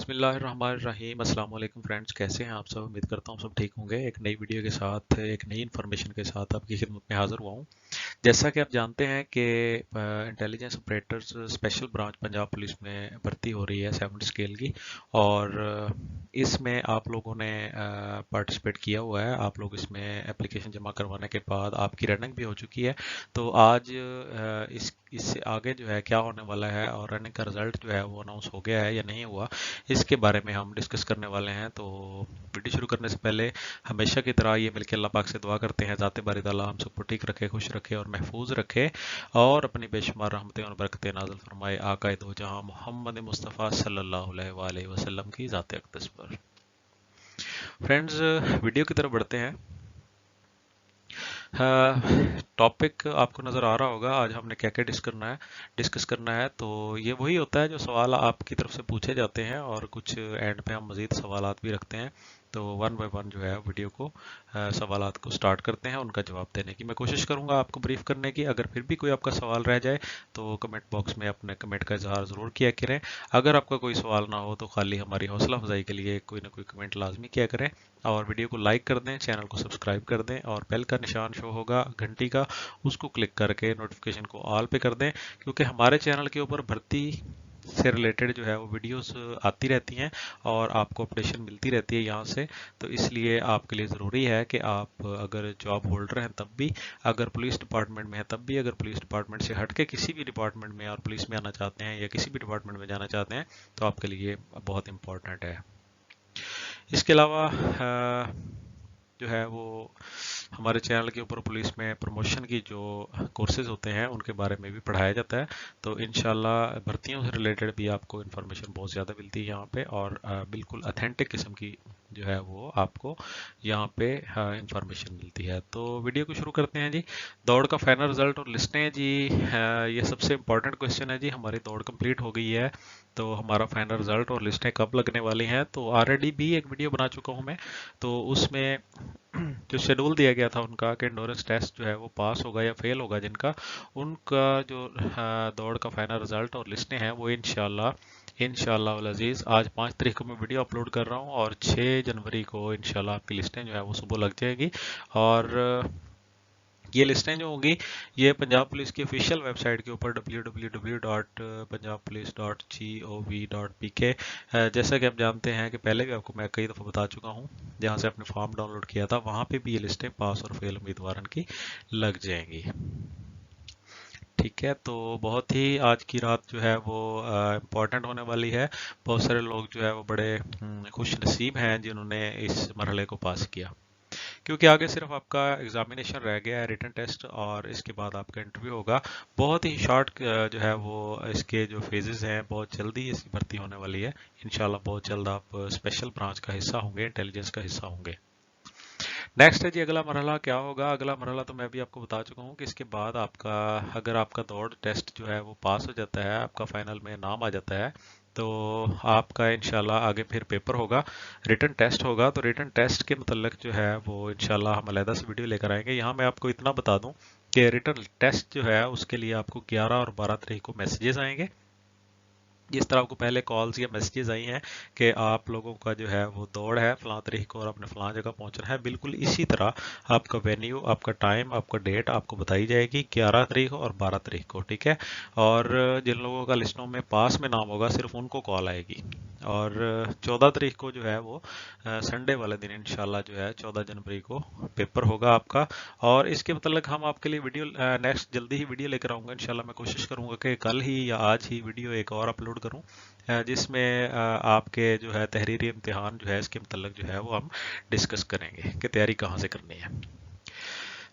बिस्मिल्लाहिर्रहमानिर्रहीम। अस्सलाम वालेकुम फ्रेंड्स, कैसे हैं आप सब? उम्मीद करता हूँ सब ठीक होंगे। एक नई वीडियो के साथ, एक नई इन्फॉर्मेशन के साथ आपकी खिदमत में हाजिर हुआ हूँ। जैसा कि आप जानते हैं कि intelligence operators special branch Punjab police में भर्ती हो रही है 7 स्केल की। और इसमें आप लोगों ने पार्टिसिपेट किया हुआ है। आप लोग इसमें एप्लीकेशन जमा करवाने के बाद आपकी रनिंग भी हो चुकी है। तो आज इससे आगे जो है क्या होने वाला है और रनिंग का रिजल्ट जो है वो अनाउंस हो गया है या नहीं हुआ, इसके बारे में हम डिस्कस करने वाले हैं। तो वीडियो शुरू करने से पहले हमेशा की तरह ये मिलकर अल्लाह पाक से दुआ करते हैं, ज़ाते बारी ताला हम सबको ठीक रखे, खुश रखे और महफूज रखे और अपनी बेशुमार रहमतें और बरकतें नाज़िल फरमाए आका दो जहां मोहम्मद मुस्तफ़ा सल्लल्लाहु अलैहि वसल्लम की ज़ात अक़दस पर। फ्रेंड्स, वीडियो की तरफ बढ़ते हैं। टॉपिक आपको नज़र आ रहा होगा, आज हमने क्या क्या डिस्कस करना है। तो ये वही होता है जो सवाल आपकी तरफ से पूछे जाते हैं और कुछ एंड पे हम मज़ीद सवालात भी रखते हैं। तो वन बाय वन जो है वीडियो को सवालात को स्टार्ट करते हैं, उनका जवाब देने की मैं कोशिश करूंगा, आपको ब्रीफ करने की। अगर फिर भी कोई आपका सवाल रह जाए तो कमेंट बॉक्स में अपने कमेंट का इजहार ज़रूर किया करें। अगर आपका कोई सवाल ना हो तो खाली हमारी हौसला अफजाई के लिए कोई ना कोई कमेंट लाजमी किया करें और वीडियो को लाइक कर दें, चैनल को सब्सक्राइब कर दें और बेल का निशान शो होगा घंटी का, उसको क्लिक करके नोटिफिकेशन को ऑल पे कर दें, क्योंकि हमारे चैनल के ऊपर भर्ती से रिलेटेड जो है वो वीडियोस आती रहती हैं और आपको अपडेशन मिलती रहती है यहाँ से। तो इसलिए आपके लिए ज़रूरी है कि आप अगर जॉब होल्डर हैं तब भी, अगर पुलिस डिपार्टमेंट में है तब भी, अगर पुलिस डिपार्टमेंट से हट के किसी भी डिपार्टमेंट में और पुलिस में आना चाहते हैं या किसी भी डिपार्टमेंट में जाना चाहते हैं तो आपके लिए बहुत इंपॉर्टेंट है। इसके अलावा जो है वो हमारे चैनल के ऊपर पुलिस में प्रमोशन की जो कोर्सेज होते हैं उनके बारे में भी पढ़ाया जाता है। तो इंशाल्लाह भर्तियों से रिलेटेड भी आपको इन्फॉर्मेशन बहुत ज़्यादा मिलती है यहाँ पे और बिल्कुल अथेंटिक किस्म की जो है वो आपको यहाँ पे इंफॉर्मेशन मिलती है। तो वीडियो को शुरू करते हैं जी। दौड़ का फाइनल रिजल्ट और लिस्टें जी, ये सबसे इम्पोर्टेंट क्वेश्चन है जी। हमारी दौड़ कंप्लीट हो गई है, तो हमारा फाइनल रिजल्ट और लिस्टें कब लगने वाली हैं? तो ऑलरेडी भी एक वीडियो बना चुका हूँ मैं। तो उसमें जो शेड्यूल दिया गया था उनका कि एंडोरेंस टेस्ट जो है वो पास होगा या फेल होगा जिनका, उनका जो दौड़ का फाइनल रिजल्ट और लिस्टें हैं वो इंशाल्लाह वल अजीज़ आज 5 तारीख को मैं वीडियो अपलोड कर रहा हूँ और 6 जनवरी को इंशाल्लाह आपकी लिस्टें जो है वो सुबह लग जाएगी। और ये लिस्टें जो होंगी ये पंजाब पुलिस की ऑफिशियल वेबसाइट के ऊपर www.punjabpolice.gov.pk, जैसा कि आप जानते हैं कि पहले भी आपको मैं कई दफ़ा बता चुका हूँ, जहाँ से आपने फॉर्म डाउनलोड किया था वहाँ पे भी ये लिस्टें पास और फेल उम्मीदवारों की लग जाएंगी। ठीक है, तो बहुत ही आज की रात जो है वो इम्पोर्टेंट होने वाली है। बहुत सारे लोग जो है वो बड़े खुश नसीब हैं जिन्होंने इस मरहले को पास किया, क्योंकि आगे सिर्फ आपका एग्जामिनेशन रह गया है, रिटन टेस्ट, और इसके बाद आपका इंटरव्यू होगा। बहुत ही शॉर्ट जो है वो इसके जो फेजेस हैं, बहुत जल्दी इसकी भर्ती होने वाली है। इंशाल्लाह बहुत जल्द आप स्पेशल ब्रांच का हिस्सा होंगे, इंटेलिजेंस का हिस्सा होंगे। नेक्स्ट है जी अगला मरहला क्या होगा। अगला मरहला तो मैं भी आपको बता चुका हूँ कि इसके बाद आपका, अगर आपका दौड़ टेस्ट जो है वो पास हो जाता है, आपका फाइनल में नाम आ जाता है, तो आपका इंशाल्लाह आगे फिर पेपर होगा, रिटन टेस्ट होगा। तो रिटन टेस्ट के मतलब जो है वो इंशाल्लाह हम अलहदा से वीडियो लेकर आएंगे। यहाँ मैं आपको इतना बता दूं कि रिटन टेस्ट जो है उसके लिए आपको 11 और 12 तारीख को मैसेजेस आएंगे। जिस तरह आपको पहले कॉल्स या मैसेजेस आई हैं कि आप लोगों का जो है वो दौड़ है फलां तारीख को और आपने फलां जगह पहुंचना है, बिल्कुल इसी तरह आपका वेन्यू, आपका टाइम, आपका डेट आपको बताई जाएगी 11 तारीख और 12 तारीख को। ठीक है, और जिन लोगों का लिस्टों में पास में नाम होगा सिर्फ उनको कॉल आएगी। और 14 तारीख को जो है वो संडे वाले दिन इंशाल्लाह जो है 14 जनवरी को पेपर होगा आपका। और इसके मतलब हम आपके लिए वीडियो नेक्स्ट जल्दी ही वीडियो लेकर आऊँगा इंशाल्लाह। मैं कोशिश करूँगा कि कल ही या आज ही वीडियो एक और अपलोड करूँ जिसमें आपके जो है तहरीरी इम्तिहान जो है इसके मतलब जो है वो हम डिस्कस करेंगे कि तैयारी कहाँ से करनी है।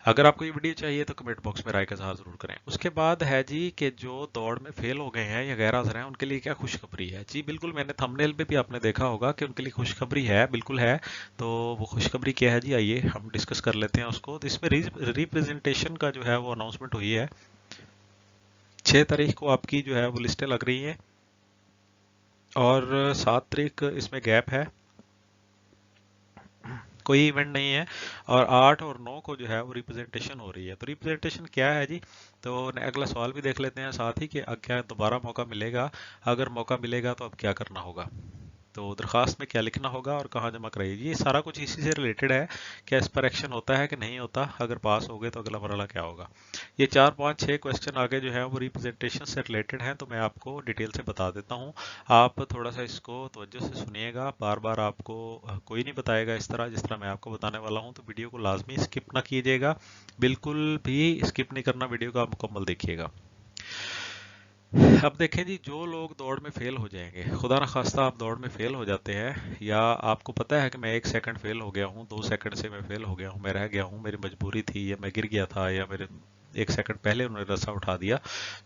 अगर आपको ये वीडियो चाहिए तो कमेंट बॉक्स में राय का इजहार जरूर करें। उसके बाद है जी कि जो दौड़ में फेल हो गए हैं या गैर हाजिर हैं उनके लिए क्या खुशखबरी है जी। बिल्कुल, मैंने थंबनेल पे भी आपने देखा होगा कि उनके लिए खुशखबरी है, बिल्कुल है। तो वो खुशखबरी क्या है जी, आइए हम डिस्कस कर लेते हैं उसको। तो इसमें रिप्रेजेंटेशन का जो है वो अनाउंसमेंट हुई है। 6 तारीख को आपकी जो है वो लिस्टें लग रही हैं और 7 तारीख इसमें गैप है, कोई इवेंट नहीं है। और 8 और 9 को जो है वो रिप्रेजेंटेशन हो रही है। तो रिप्रेजेंटेशन क्या है जी, तो अगला सवाल भी देख लेते हैं साथ ही कि क्या दोबारा मौका मिलेगा, अगर मौका मिलेगा तो अब क्या करना होगा। तो दरखास्त में क्या लिखना होगा और कहाँ जमा कराइए, ये सारा कुछ इसी से रिलेटेड है। क्या इस पर एक्शन होता है कि नहीं होता, अगर पास हो गए तो अगला मरहला क्या होगा। ये 4 5 6 क्वेश्चन आगे जो है वो रिप्रेजेंटेशन से रिलेटेड हैं, तो मैं आपको डिटेल से बता देता हूँ। आप थोड़ा सा इसको तवज्जो से सुनिएगा, बार बार आपको कोई नहीं बताएगा इस तरह जिस तरह मैं आपको बताने वाला हूँ, तो वीडियो को लाजमी स्किप ना कीजिएगा, बिल्कुल भी स्किप नहीं करना, वीडियो को आप मुकम्मल देखिएगा। अब देखें जी, जो लोग दौड़ में फेल हो जाएंगे, खुदा न खास्ता आप दौड़ में फेल हो जाते हैं, या आपको पता है कि मैं 1 सेकंड फेल हो गया हूँ, 2 सेकंड से मैं फेल हो गया हूँ, मैं रह गया हूँ, मेरी मजबूरी थी, या मैं गिर गया था, या मेरे 1 सेकंड पहले उन्होंने रस्सा उठा दिया,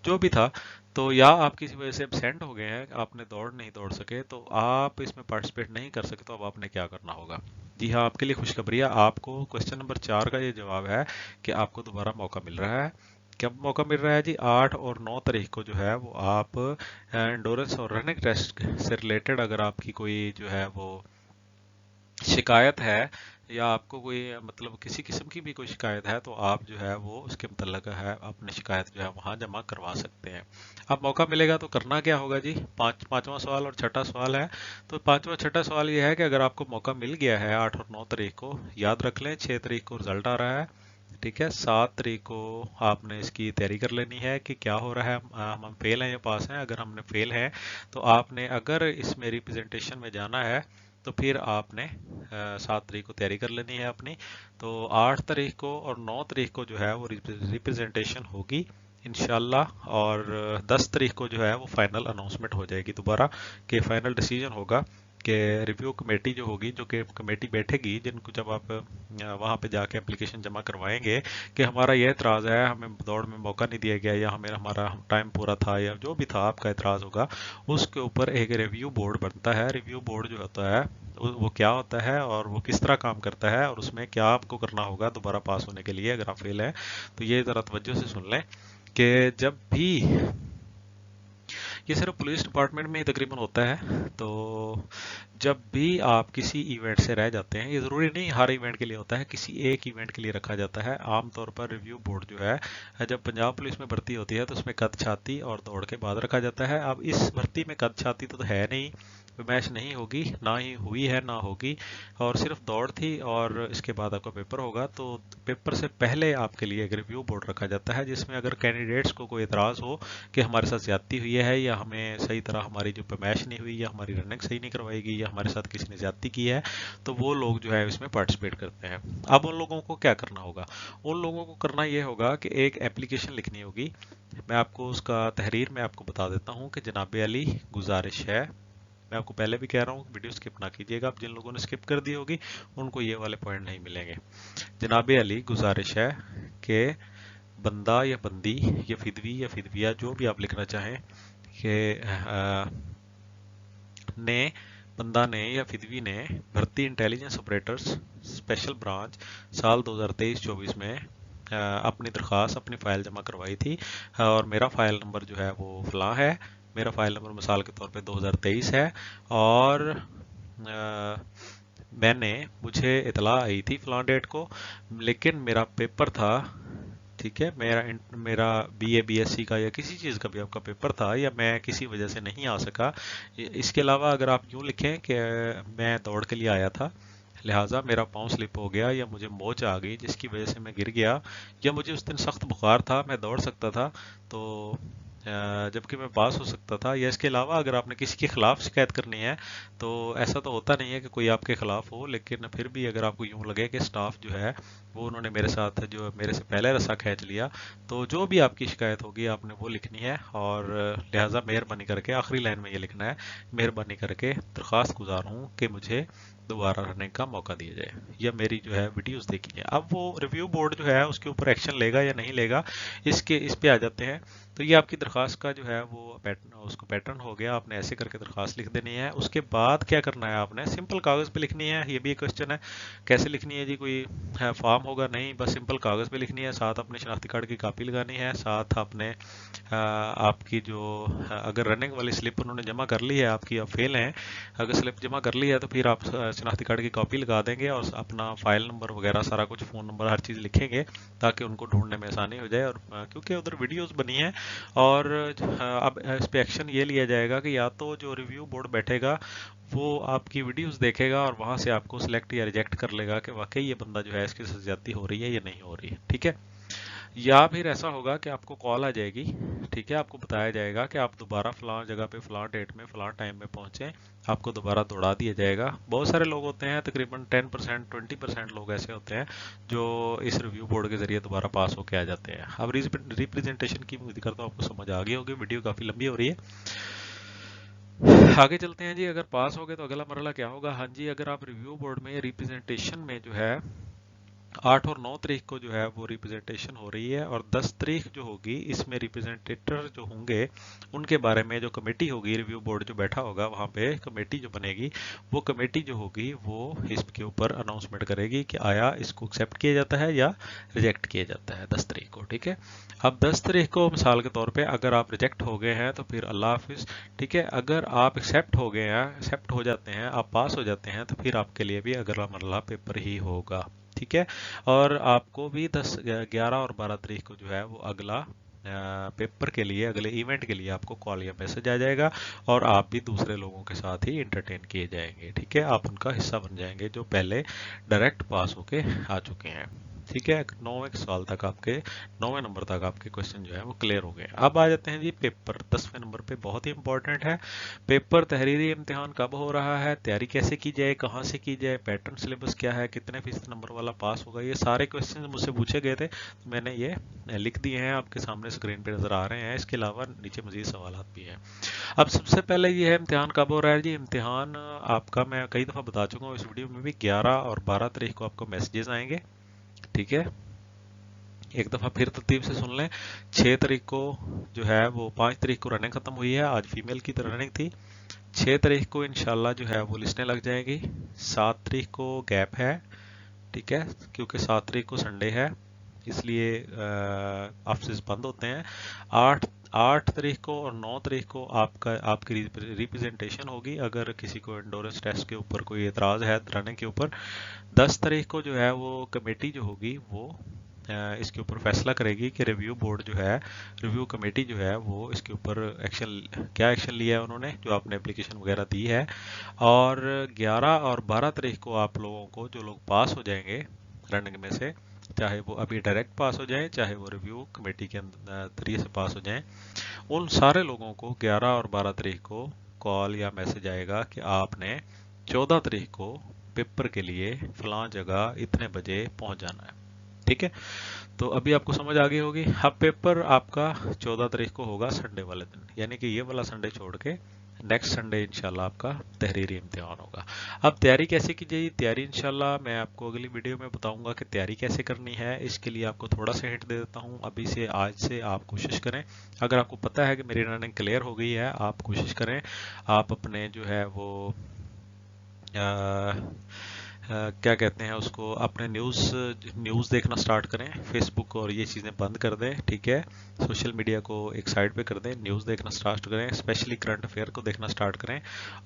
जो भी था, तो या आप किसी वजह से एब्सेंट हो गए हैं, आपने दौड़ नहीं दौड़ सके, तो आप इसमें पार्टिसिपेट नहीं कर सके, तो अब आपने क्या करना होगा। जी हाँ, आपके लिए खुशखबरी है, आपको क्वेश्चन नंबर 4 का ये जवाब है कि आपको दोबारा मौका मिल रहा है। कब मौका मिल रहा है जी, 8 और 9 तारीख को जो है वो आप एंडोरेंस और रनिंग टेस्ट से रिलेटेड अगर आपकी कोई जो है वो शिकायत है, या आपको कोई मतलब किसी किस्म की भी कोई शिकायत है, तो आप जो है वो उसके मुतल्लक है अपनी शिकायत जो है वहाँ जमा करवा सकते हैं। अब मौका मिलेगा तो करना क्या होगा जी, पांचवा सवाल और छठा सवाल है। तो पांचवा छठा सवाल ये है कि अगर आपको मौका मिल गया है 8 और 9 तारीख को, याद रख लें 6 तारीख को रिजल्ट आ रहा है, ठीक है, 7 तारीख को आपने इसकी तैयारी कर लेनी है कि क्या हो रहा है, हम फेल हैं या पास हैं। अगर हमने फेल हैं तो आपने अगर इसमें रिप्रेजेंटेशन में जाना है तो फिर आपने 7 तारीख को तैयारी कर लेनी है अपनी। तो 8 तारीख को और 9 तारीख को जो है वो रिप्रेजेंटेशन होगी इंशाल्लाह, और 10 तारीख को जो है वो फाइनल अनाउंसमेंट हो जाएगी दोबारा, कि फाइनल डिसीजन होगा कि रिव्यू कमेटी जो होगी, जो कि कमेटी बैठेगी, जिनको जब आप वहाँ पे जाके एप्लीकेशन जमा करवाएंगे कि हमारा यह एतराज़ है, हमें दौड़ में मौका नहीं दिया गया, या हमें हमारा टाइम पूरा था, या जो भी था आपका एतराज़ होगा, उसके ऊपर एक रिव्यू बोर्ड बनता है। रिव्यू बोर्ड जो होता है वो क्या होता है और वो किस तरह काम करता है, और उसमें क्या आपको करना होगा दोबारा पास होने के लिए अगर आप फेल हैं। तो ये ज़रा तवज्जो से सुन लें कि जब भी, ये सिर्फ पुलिस डिपार्टमेंट में ही तकरीबन होता है, तो जब भी आप किसी इवेंट से रह जाते हैं, ये ज़रूरी नहीं हर इवेंट के लिए होता है, किसी एक इवेंट के लिए रखा जाता है। आमतौर पर रिव्यू बोर्ड जो है, जब पंजाब पुलिस में भर्ती होती है तो उसमें कद छाती और दौड़ के बाद रखा जाता है। अब इस भर्ती में कद छाती तो है नहीं, मैच नहीं होगी, ना ही हुई है ना होगी, और सिर्फ दौड़ थी, और इसके बाद आपका पेपर होगा। तो पेपर से पहले आपके लिए एक रिव्यू बोर्ड रखा जाता है, जिसमें अगर कैंडिडेट्स को कोई एतराज़ हो कि हमारे साथ ज्यादती हुई है, या हमें सही तरह हमारी जो पैमाइश नहीं हुई, या हमारी रनिंग सही नहीं करवाएगी, या हमारे साथ किसी ने ज्यादती की है, तो वो लोग जो है इसमें पार्टिसिपेट करते हैं। अब उन लोगों को क्या करना होगा, उन लोगों को करना ये होगा कि एक एप्लीकेशन लिखनी होगी। मैं आपको उसका तहरीर में आपको बता देता हूँ कि जनाब अली गुजारिश है, मैं आपको पहले भी कह रहा हूँ वीडियो स्किप ना कीजिएगा, अब जिन लोगों ने स्किप कर दी होगी उनको ये वाले पॉइंट नहीं मिलेंगे। जनाब अली गुजारिश है कि बंदा या बंदी या फिदवी या फिदविया, जो भी आप लिखना चाहें, कि ने बंदा ने या फिदवी ने भर्ती इंटेलिजेंस ऑपरेटर्स स्पेशल ब्रांच साल 2023-24 में अपनी दरख्वास्त, अपनी फ़ाइल जमा करवाई थी, और मेरा फ़ाइल नंबर जो है वो फलां है, मेरा फ़ाइल नंबर मिसाल के तौर पे 2023 है, और मुझे इतला आई थी फलां डेट को, लेकिन मेरा पेपर था, ठीक है, मेरा बीए बीएससी का या किसी चीज़ का भी आपका पेपर था, या मैं किसी वजह से नहीं आ सका। इसके अलावा अगर आप यूँ लिखें कि मैं दौड़ के लिए आया था, लिहाजा मेरा पाँव स्लिप हो गया, या मुझे मोच आ गई जिसकी वजह से मैं गिर गया, या मुझे उस दिन सख्त बुखार था, मैं दौड़ सकता था तो जबकि मैं पास हो सकता था, या इसके अलावा अगर आपने किसी के खिलाफ शिकायत करनी है, तो ऐसा तो होता नहीं है कि कोई आपके खिलाफ हो, लेकिन फिर भी अगर आपको यूं लगे कि स्टाफ जो है वो उन्होंने मेरे साथ जो मेरे से पहले रस्सा खींच लिया, तो जो भी आपकी शिकायत होगी आपने वो लिखनी है, और लिहाजा मेहरबानी करके आखिरी लाइन में ये लिखना है, मेहरबानी करके दरख्वास्त गुजार हूँ कि मुझे दोबारा रनिंग का मौका दिया जाए, या मेरी जो है वीडियोस देखी जाए। अब वो रिव्यू बोर्ड जो है उसके ऊपर एक्शन लेगा या नहीं लेगा, इस पे आ जाते हैं। तो ये आपकी दरख्वास्त का जो है वो उसको पैटर्न हो गया, आपने ऐसे करके दरख्वास्त लिख देनी है। उसके बाद क्या करना है, आपने सिंपल कागज़ पे लिखनी है। ये भी एक क्वेश्चन है, कैसे लिखनी है जी, कोई फॉर्म होगा नहीं, बस सिंपल कागज़ पे लिखनी है, साथ अपने शनाख्ती कार्ड की कापी लगानी है, साथ आपने आपकी जो अगर रनिंग वाली स्लिप उन्होंने जमा कर ली है आपकी, आप फेल हैं, अगर स्लिप जमा कर ली है तो फिर आप शनाख्ती कार्ड की कॉपी लगा देंगे और अपना फाइल नंबर वगैरह सारा कुछ, फ़ोन नंबर, हर चीज़ लिखेंगे ताकि उनको ढूंढने में आसानी हो जाए। और क्योंकि उधर वीडियोस बनी है और अब इस पे एक्शन ये लिया जाएगा कि या तो जो रिव्यू बोर्ड बैठेगा वो आपकी वीडियोस देखेगा और वहां से आपको सिलेक्ट या रिजेक्ट कर लेगा कि वाकई ये बंदा जो है इसकी ज्यादती हो रही है या नहीं हो रही है, ठीक है। या फिर ऐसा होगा कि आपको कॉल आ जाएगी, ठीक है, आपको बताया जाएगा कि आप दोबारा फलां जगह पे फलां डेट में फलां टाइम में पहुंचे, आपको दोबारा दौड़ा दिया जाएगा। बहुत सारे लोग होते हैं, तकरीबन 10% 20% लोग ऐसे होते हैं जो इस रिव्यू बोर्ड के जरिए दोबारा पास होके आ जाते हैं। अब रिप्रेजेंटेशन की उम्मीद करता हूँ आपको समझ आ गई होगी, वीडियो काफ़ी लंबी हो रही है। आगे चलते हैं जी। अगर पास हो गए तो अगला मरला क्या होगा। हाँ जी, अगर आप रिव्यू बोर्ड में रिप्रेजेंटेशन में जो है 8 और 9 तारीख को जो है वो रिप्रेजेंटेशन हो रही है, और 10 तारीख जो होगी इसमें रिप्रेजेंटेटर जो होंगे उनके बारे में जो कमेटी होगी, रिव्यू बोर्ड जो बैठा होगा वहाँ पे कमेटी जो बनेगी, वो कमेटी जो होगी वो इसके ऊपर अनाउंसमेंट करेगी कि आया इसको एक्सेप्ट किया जाता है या रिजेक्ट किया जाता है 10 तारीख को, ठीक है। अब 10 तारीख को मिसाल के तौर पे अगर आप रिजेक्ट हो गए हैं तो फिर अल्लाह हाफिज, ठीक है। अगर आप एक्सेप्ट हो गए हैं, एक्सेप्ट हो जाते हैं, आप पास हो जाते हैं, तो फिर आपके लिए भी अगला मरला पेपर ही होगा, ठीक है। और आपको भी 10, 11 और 12 तारीख को जो है वो अगला पेपर के लिए, अगले इवेंट के लिए आपको कॉल या मैसेज आ जाएगा और आप भी दूसरे लोगों के साथ ही इंटरटेन किए जाएंगे, ठीक है। आप उनका हिस्सा बन जाएंगे जो पहले डायरेक्ट पास होके आ चुके हैं, ठीक है। 9वें साल तक आपके 9वें नंबर तक आपके क्वेश्चन जो है वो क्लियर हो गए। अब आ जाते हैं जी पेपर 10वें नंबर पे, बहुत ही इंपॉर्टेंट है पेपर। तहरीरी इम्तिहान कब हो रहा है, तैयारी कैसे की जाए, कहाँ से की जाए, पैटर्न सिलेबस क्या है, कितने फीसद नंबर वाला पास होगा, ये सारे क्वेश्चन मुझसे पूछे गए थे, तो मैंने ये लिख दिए हैं, आपके सामने स्क्रीन पे नजर आ रहे हैं। इसके अलावा नीचे मजीद सवाल भी हैं। अब सबसे पहले ये है इम्तिहान कब हो रहा है जी। इम्तिहान आपका मैं कई दफ़ा बता चुका हूँ इस वीडियो में भी, 11 और 12 तारीख को आपको मैसेजेस आएंगे, ठीक है। एक दफ़ा फिर तरतीब से सुन लें। 6 तारीख को जो है वो, 5 तारीख को रनिंग ख़त्म हुई है, आज फीमेल की रनिंग थी। 6 तारीख को इंशाल्लाह जो है वो लिस्टें लग जाएगी। 7 तारीख को गैप है, ठीक है, क्योंकि 7 तारीख को संडे है इसलिए ऑफिस बंद होते हैं। 8 तारीख को और 9 तारीख को आपकी रिप्रेजेंटेशन होगी अगर किसी को एंडोरेंस टेस्ट के ऊपर कोई एतराज़ है रनिंग के ऊपर। 10 तारीख को जो है वो कमेटी जो होगी वो इसके ऊपर फैसला करेगी कि रिव्यू बोर्ड जो है, रिव्यू कमेटी जो है वो इसके ऊपर क्या एक्शन लिया है उन्होंने, जो आपने एप्लीकेशन वगैरह दी है। और 11 और 12 तारीख को आप लोगों को, जो लोग पास हो जाएंगे रनिंग में से, चाहे वो अभी डायरेक्ट पास हो जाए चाहे वो रिव्यू कमेटी के जरिए से पास हो जाएं, उन सारे लोगों को 11 और 12 तारीख को कॉल या मैसेज आएगा कि आपने 14 तारीख को पेपर के लिए फलां जगह इतने बजे पहुंच जाना है, ठीक है। तो अभी आपको समझ आ गई होगी। अब पेपर आपका 14 तारीख को होगा संडे वाले दिन, यानी कि ये वाला संडे छोड़ के नेक्स्ट संडे इंशाल्लाह आपका तहरीरी इम्तिहान होगा। अब तैयारी कैसे की जाए, तैयारी इंशाल्लाह मैं आपको अगली वीडियो में बताऊंगा कि तैयारी कैसे करनी है। इसके लिए आपको थोड़ा सा हिंट दे देता हूं, अभी से आज से आप कोशिश करें। अगर आपको पता है कि मेरी रनिंग क्लियर हो गई है, आप कोशिश करें आप अपने जो है वो क्या कहते हैं उसको, अपने न्यूज़ देखना स्टार्ट करें, फेसबुक और ये चीज़ें बंद कर दें, ठीक है। सोशल मीडिया को एक साइड पे कर दें, न्यूज़ देखना स्टार्ट करें, स्पेशली करंट अफेयर को देखना स्टार्ट करें,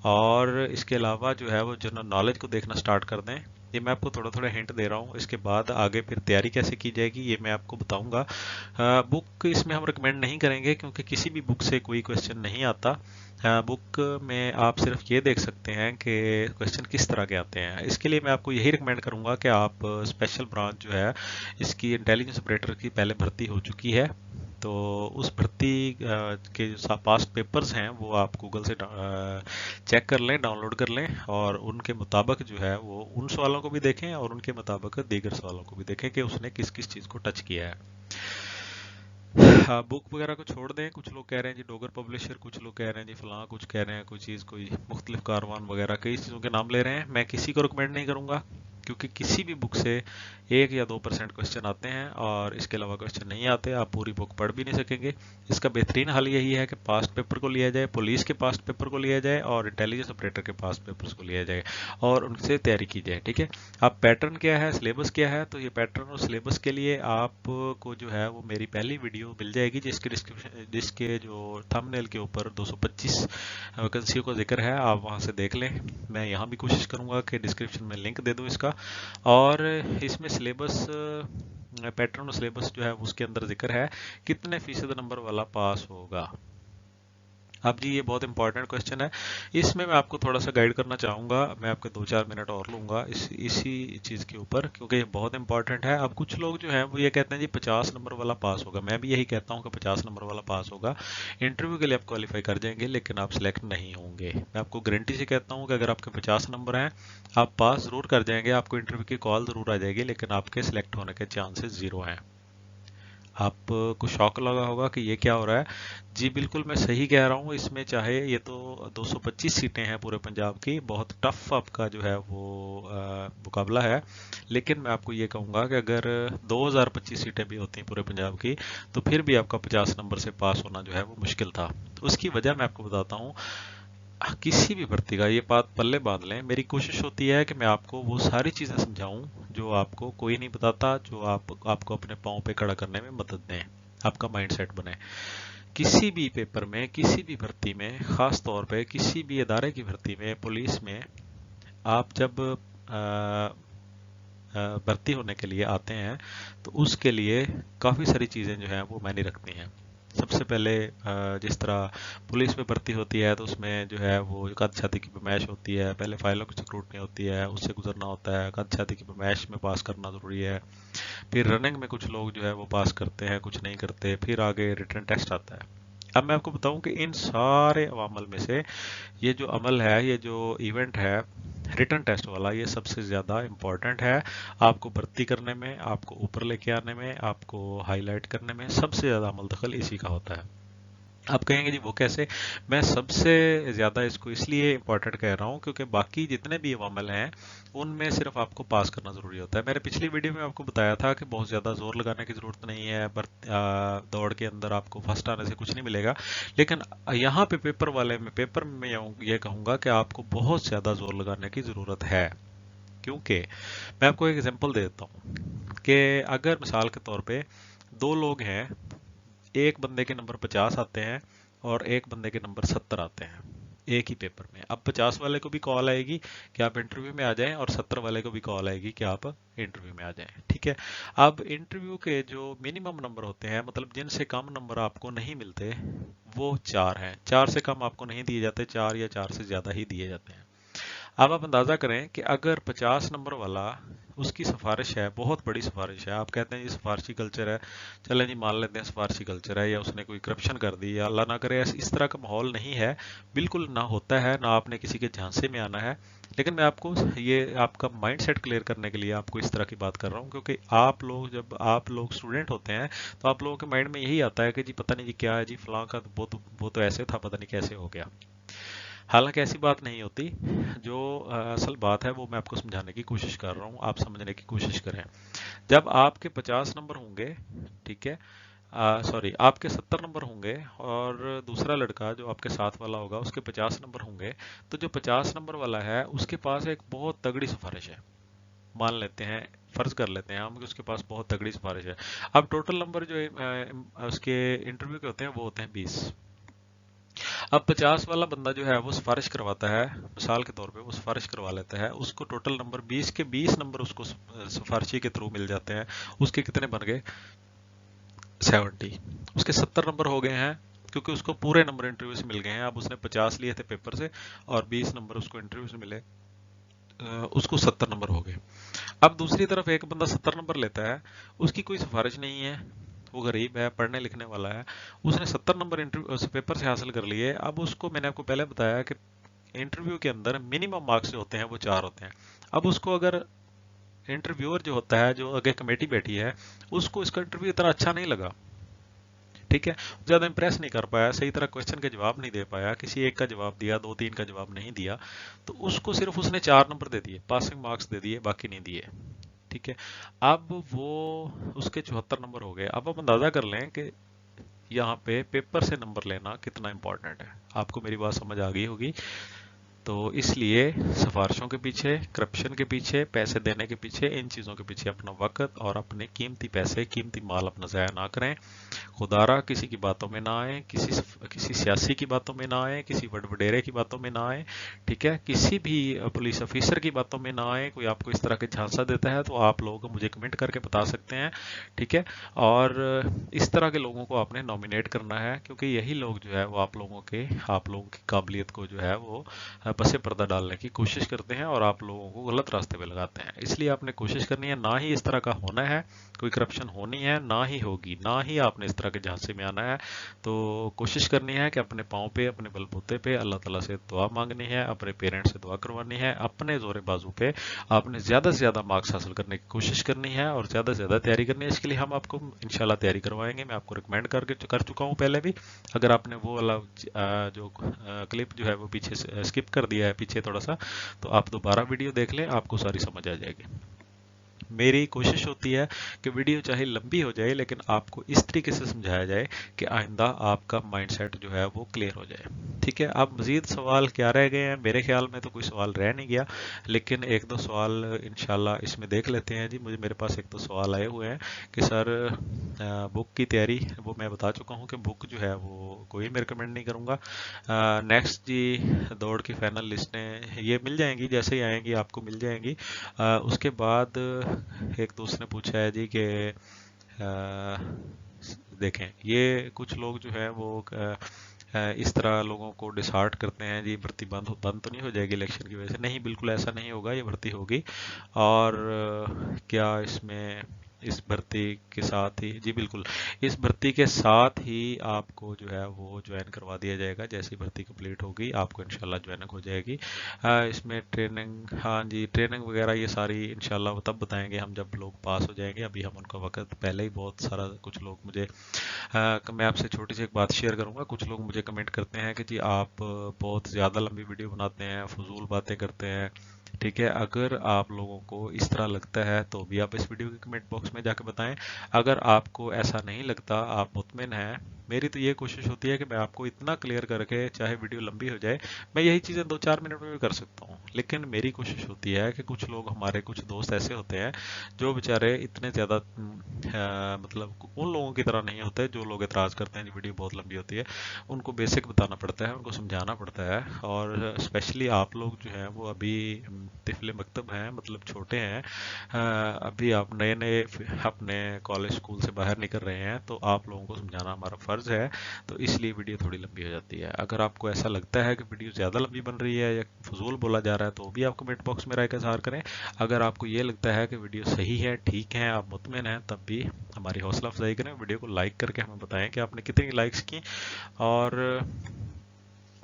और इसके अलावा जो है वो जनरल नॉलेज को देखना स्टार्ट कर दें। ये मैं आपको थोड़ा थोड़ा हिंट दे रहा हूँ, इसके बाद आगे फिर तैयारी कैसे की जाएगी ये मैं आपको बताऊंगा। बुक इसमें हम रिकमेंड नहीं करेंगे क्योंकि किसी भी बुक से कोई क्वेश्चन नहीं आता। बुक में आप सिर्फ ये देख सकते हैं कि क्वेश्चन किस तरह के आते हैं। इसके लिए मैं आपको यही रिकमेंड करूंगा कि आप स्पेशल ब्रांच जो है इसकी इंटेलिजेंस ऑपरेटर की पहले भर्ती हो चुकी है, तो उस भर्ती के जो पास्ट पेपर्स हैं वो आप गूगल से चेक कर लें, डाउनलोड कर लें, और उनके मुताबिक जो है वो उन सवालों को भी देखें और उनके मुताबिक दीगर सवालों को भी देखें कि उसने किस किस चीज़ को टच किया है। बुक वगैरह को छोड़ दें। कुछ लोग कह रहे हैं जी डोगर पब्लिशर, कुछ लोग कह रहे हैं जी फलां, कुछ कह रहे हैं कोई चीज़, कोई मुख्तलिफ कारवान वगैरह कई चीज़ों के नाम ले रहे हैं। मैं किसी को रिकमेंड नहीं करूँगा क्योंकि किसी भी बुक से 1 या 2% क्वेश्चन आते हैं और इसके अलावा क्वेश्चन नहीं आते, आप पूरी बुक पढ़ भी नहीं सकेंगे। इसका बेहतरीन हल यही है कि पास्ट पेपर को लिया जाए, पुलिस के पास्ट पेपर को लिया जाए और इंटेलिजेंस ऑपरेटर के पास्ट पेपर्स को लिया जाए और उनसे तैयारी की जाए, ठीक है। अब पैटर्न क्या है, सिलेबस क्या है, तो ये पैटर्न और सिलेबस के लिए आपको जो है वो मेरी पहली वीडियो मिल जाएगी जिसके डिस्क्रिप्शन, जिसके जो थंबनेल के ऊपर 225 वैकेंसियों का जिक्र है, आप वहां से देख लें। मैं यहाँ भी कोशिश करूँगा कि डिस्क्रिप्शन में लिंक दे दूँ इसका, और इसमें सिलेबस पैटर्न और सिलेबस जो है उसके अंदर जिक्र है कितने फीसद नंबर वाला पास होगा। अब जी ये बहुत इंपॉर्टेंट क्वेश्चन है, इसमें मैं आपको थोड़ा सा गाइड करना चाहूँगा। मैं आपके 2-4 मिनट और लूँगा इसी चीज़ के ऊपर, क्योंकि ये बहुत इंपॉर्टेंट है। अब कुछ लोग जो हैं वो ये कहते हैं जी 50 नंबर वाला पास होगा, मैं भी यही कहता हूँ कि 50 नंबर वाला पास होगा, इंटरव्यू के लिए आप क्वालिफाई कर जाएंगे लेकिन आप सिलेक्ट नहीं होंगे। मैं आपको गारंटी से कहता हूँ कि अगर आपके 50 नंबर हैं आप पास ज़रूर कर जाएंगे, आपको इंटरव्यू की कॉल ज़रूर आ जाएगी, लेकिन आपके सिलेक्ट होने के चांसेस 0 हैं। आपको शौक लगा होगा कि ये क्या हो रहा है। जी बिल्कुल मैं सही कह रहा हूँ, इसमें चाहे ये तो 225 सीटें हैं पूरे पंजाब की, बहुत टफ आपका जो है वो मुकाबला है, लेकिन मैं आपको ये कहूँगा कि अगर 2025 सीटें भी होती हैं पूरे पंजाब की तो फिर भी आपका 50 नंबर से पास होना जो है वो मुश्किल था। उसकी वजह मैं आपको बताता हूँ। किसी भी भर्ती का ये बात पल्ले बांध लें, मेरी कोशिश होती है कि मैं आपको वो सारी चीज़ें समझाऊं जो आपको कोई नहीं बताता, जो आपको अपने पाँव पे खड़ा करने में मदद दें, आपका माइंडसेट बने। किसी भी पेपर में, किसी भी भर्ती में, खास तौर पे किसी भी इदारे की भर्ती में, पुलिस में, आप जब भर्ती होने के लिए आते हैं तो उसके लिए काफ़ी सारी चीज़ें जो हैं वो मायने रखती हैं। सबसे पहले जिस तरह पुलिस में भर्ती होती है तो उसमें जो है वो कद छाती की पैमाइश होती है, पहले फाइलों की स्क्रूटनी होती है, उससे गुजरना होता है, कद छाती की पैमाइश में पास करना ज़रूरी है, फिर रनिंग में कुछ लोग जो है वो पास करते हैं, कुछ नहीं करते, फिर आगे रिटन टेस्ट आता है। अब मैं आपको बताऊं कि इन सारे अवामल में से ये जो अमल है, ये जो इवेंट है रिटन टेस्ट वाला, ये सबसे ज़्यादा इम्पॉर्टेंट है। आपको भर्ती करने में, आपको ऊपर लेके आने में, आपको हाईलाइट करने में सबसे ज़्यादा अमल दखल इसी का होता है। आप कहेंगे जी वो कैसे। मैं सबसे ज़्यादा इसको इसलिए इम्पोर्टेंट कह रहा हूँ क्योंकि बाकी जितने भी अवामल हैं उनमें सिर्फ आपको पास करना ज़रूरी होता है। मैंने पिछली वीडियो में आपको बताया था कि बहुत ज़्यादा जोर लगाने की ज़रूरत नहीं है, पर दौड़ के अंदर आपको फर्स्ट आने से कुछ नहीं मिलेगा, लेकिन यहाँ पे पेपर में मैं ये कहूँगा कि आपको बहुत ज़्यादा जोर लगाने की ज़रूरत है। क्योंकि मैं आपको एक एग्जांपल दे देता हूँ कि अगर मिसाल के तौर पे दो लोग हैं, एक बंदे के नंबर 50 आते हैं और एक बंदे के नंबर 70 आते हैं एक ही पेपर में। अब 50 वाले को भी कॉल आएगी कि आप इंटरव्यू में आ जाएं, और 70 वाले को भी कॉल आएगी कि आप इंटरव्यू में आ जाएं। ठीक है। अब इंटरव्यू के जो मिनिमम नंबर होते हैं, मतलब जिनसे कम नंबर आपको नहीं मिलते, वो 4 हैं। 4 से कम आपको नहीं दिए जाते, 4 या 4 से ज़्यादा ही दिए जाते हैं। अब आप अंदाज़ा करें कि अगर 50 नंबर वाला, उसकी सिफारिश है, बहुत बड़ी सिफारिश है, आप कहते हैं ये सिफारशी कल्चर है, चलें जी मान लेते हैं सिफारशी कल्चर है, या उसने कोई करप्शन कर दी, या अल्लाह ना करे इस तरह का माहौल नहीं है, बिल्कुल ना होता है, ना आपने किसी के झांसे में आना है, लेकिन मैं आपको ये आपका माइंड सेट क्लियर करने के लिए आपको इस तरह की बात कर रहा हूँ, क्योंकि आप लोग जब आप लोग स्टूडेंट होते हैं तो आप लोगों के माइंड में यही आता है कि जी पता नहीं जी क्या है जी, फलां का वो तो ऐसे था, पता नहीं कैसे हो गया। हालांकि ऐसी बात नहीं होती। जो असल बात है वो मैं आपको समझाने की कोशिश कर रहा हूँ, आप समझने की कोशिश करें। जब आपके 50 नंबर होंगे, ठीक है, सॉरी आपके 70 नंबर होंगे, और दूसरा लड़का जो आपके साथ वाला होगा उसके 50 नंबर होंगे, तो जो 50 नंबर वाला है उसके पास एक बहुत तगड़ी सिफारिश है। मान लेते हैं, फर्ज कर लेते हैं हम कि उसके पास बहुत तगड़ी सिफारिश है। अब टोटल नंबर जो उसके इंटरव्यू के होते हैं वो होते हैं 20। अब 50 वाला बंदा जो है वो सिफारिश करवाता है, मिसाल के तौर पे वो सिफारिश करवा लेता है, उसको टोटल नंबर 20 के 20 नंबर उसको सिफारिशी के थ्रू मिल जाते हैं। उसके कितने बन गए? 70। उसके 70 नंबर हो गए हैं क्योंकि उसको पूरे नंबर इंटरव्यू से मिल गए हैं। अब उसने 50 लिए थे पेपर से और 20 नंबर उसको इंटरव्यू से मिले, उसको 70 नंबर हो गए। अब दूसरी तरफ एक बंदा 70 नंबर लेता है, उसकी कोई सिफारिश नहीं है, वो गरीब है, पढ़ने लिखने वाला है, उसने 70 नंबर इंटरव्यू पेपर से हासिल कर लिए। अब उसको, मैंने आपको पहले बताया कि इंटरव्यू के अंदर मिनिमम मार्क्स जो होते हैं वो 4 होते हैं। अब उसको अगर इंटरव्यूअर जो होता है, जो आगे कमेटी बैठी है, उसको इसका इंटरव्यू इतना अच्छा नहीं लगा, ठीक है, ज्यादा इंप्रेस नहीं कर पाया, सही तरह क्वेश्चन के जवाब नहीं दे पाया, किसी एक का जवाब दिया, 2-3 का जवाब नहीं दिया, तो उसको सिर्फ उसने 4 नंबर दे दिए, पासिंग मार्क्स दे दिए, बाकी नहीं दिए। ठीक है। अब वो उसके 74 नंबर हो गए। अब आप अंदाजा कर लें कि यहाँ पे पेपर से नंबर लेना कितना इंपॉर्टेंट है। आपको मेरी बात समझ आ गई होगी। तो इसलिए सफारिशों के पीछे, करप्शन के पीछे, पैसे देने के पीछे, इन चीज़ों के पीछे अपना वक्त और अपने कीमती पैसे, कीमती माल अपना ज़ाया ना करें। खुदारा किसी की बातों में ना आए, किसी सियासी की बातों में ना आए, किसी वडेरे की बातों में ना आए, ठीक है। किसी भी पुलिस ऑफिसर की बातों में ना आए। कोई आपको इस तरह के झांसा देता है तो आप लोग मुझे कमेंट करके बता सकते हैं, ठीक है। और इस तरह के लोगों को आपने नॉमिनेट करना है, क्योंकि यही लोग जो है वो आप लोगों की काबिलियत को जो है वो पसे पर्दा डालने की कोशिश करते हैं और आप लोगों को गलत रास्ते पे लगाते हैं। इसलिए आपने कोशिश करनी है, ना ही इस तरह का होना है, कोई करप्शन होनी है ना ही होगी, ना ही आपने इस तरह के झांसे में आना है। तो कोशिश करनी है कि अपने पाँव पे, अपने बलबूते पे अल्लाह ताला से दुआ मांगनी है, अपने पेरेंट्स से दुआ करवानी है, अपने जोरे बाजू पे आपने ज़्यादा से ज़्यादा मार्क्स हासिल करने की कोशिश करनी है और ज़्यादा से ज़्यादा तैयारी करनी है। इसके लिए हम आपको इंशाल्लाह तैयारी करवाएंगे। मैं आपको रिकमेंड कर चुका हूँ पहले भी। अगर आपने वो वाला जो क्लिप जो है वो पीछे से स्किप कर दिया है पीछे थोड़ा सा, तो आप दोबारा वीडियो देख लें, आपको सारी समझ आ जाएगी। मेरी कोशिश होती है कि वीडियो चाहे लंबी हो जाए लेकिन आपको इस तरीके से समझाया जाए कि आइंदा आपका माइंडसेट जो है वो क्लियर हो जाए, ठीक है। अब मज़ीद सवाल क्या रह गए हैं? मेरे ख्याल में तो कोई सवाल रह नहीं गया, लेकिन एक दो सवाल इंशाल्लाह इसमें देख लेते हैं जी। मेरे पास एक दो सवाल आए हुए हैं कि सर बुक की तैयारी, वो मैं बता चुका हूँ कि बुक जो है वो कोई मैं रिकमेंड नहीं करूँगा। नेक्स्ट जी, दौड़ की फाइनल लिस्टें ये मिल जाएंगी, जैसे ही आएंगी आपको मिल जाएंगी। उसके बाद एक दोस्त ने पूछा है जी कि देखें, ये कुछ लोग जो है वो इस तरह लोगों को डिसहार्ट करते हैं जी, भर्ती बंद तो नहीं हो जाएगी इलेक्शन की वजह से। नहीं, बिल्कुल ऐसा नहीं होगा, ये भर्ती होगी। और क्या इसमें इस भर्ती के साथ ही, जी बिल्कुल, इस भर्ती के साथ ही आपको जो है वो ज्वाइन करवा दिया जाएगा। जैसे ही भर्ती कंप्लीट होगी आपको इंशाल्लाह ज्वाइनिंग हो जाएगी। इसमें ट्रेनिंग, हाँ जी, ट्रेनिंग वगैरह ये सारी इंशाल्लाह तब बताएंगे हम जब लोग पास हो जाएंगे। अभी हम उनका वक्त पहले ही बहुत सारा, कुछ लोग मुझे मैं आपसे छोटी सी एक बात शेयर करूंगा। कुछ लोग मुझे कमेंट करते हैं कि जी आप बहुत ज़्यादा लंबी वीडियो बनाते हैं, फजूल बातें करते हैं, ठीक है। अगर आप लोगों को इस तरह लगता है तो भी आप इस वीडियो के कमेंट बॉक्स में जाके बताएं। अगर आपको ऐसा नहीं लगता, आप मुतमिन हैं, मेरी तो ये कोशिश होती है कि मैं आपको इतना क्लियर करके, चाहे वीडियो लंबी हो जाए, मैं यही चीज़ें 2-4 मिनट में भी कर सकता हूँ। लेकिन मेरी कोशिश होती है कि कुछ लोग, हमारे कुछ दोस्त ऐसे होते हैं जो बेचारे इतने ज़्यादा मतलब उन लोगों की तरह नहीं होते जो लोग एतराज़ करते हैं कि वीडियो बहुत लंबी होती है। उनको बेसिक बताना पड़ता है, उनको समझाना पड़ता है। और स्पेशली आप लोग जो हैं वो अभी तिफले मकतब हैं, मतलब छोटे हैं, अभी आप नए नए अपने कॉलेज स्कूल से बाहर निकल रहे हैं, तो आप लोगों को समझाना हमारा फ़र्ज़ है। तो इसलिए वीडियो थोड़ी लंबी हो जाती है। अगर आपको ऐसा लगता है कि वीडियो ज़्यादा लंबी बन रही है या फजूल बोला जा रहा है, तो भी आप कमेंट बॉक्स में राय का इज़हार करें। अगर आपको ये लगता है कि वीडियो सही है, ठीक है, आप मुतमिन हैं, तब भी हमारी हौसला अफजाई करें। वीडियो को लाइक करके हमें बताएं कि आपने कितनी लाइक्स की। और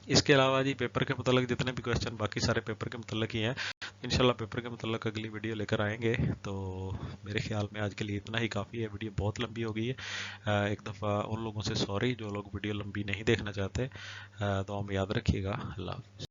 इसके अलावा जी, पेपर के मतलब जितने भी क्वेश्चन बाकी सारे पेपर के मतलब ही हैं, इंशाल्लाह पेपर के मतलब अगली वीडियो लेकर आएंगे। तो मेरे ख्याल में आज के लिए इतना ही काफ़ी है, वीडियो बहुत लंबी हो गई है। एक दफ़ा उन लोगों से सॉरी जो लोग वीडियो लंबी नहीं देखना चाहते। तो हम याद रखिएगा। अल्लाह हाफ़िज़।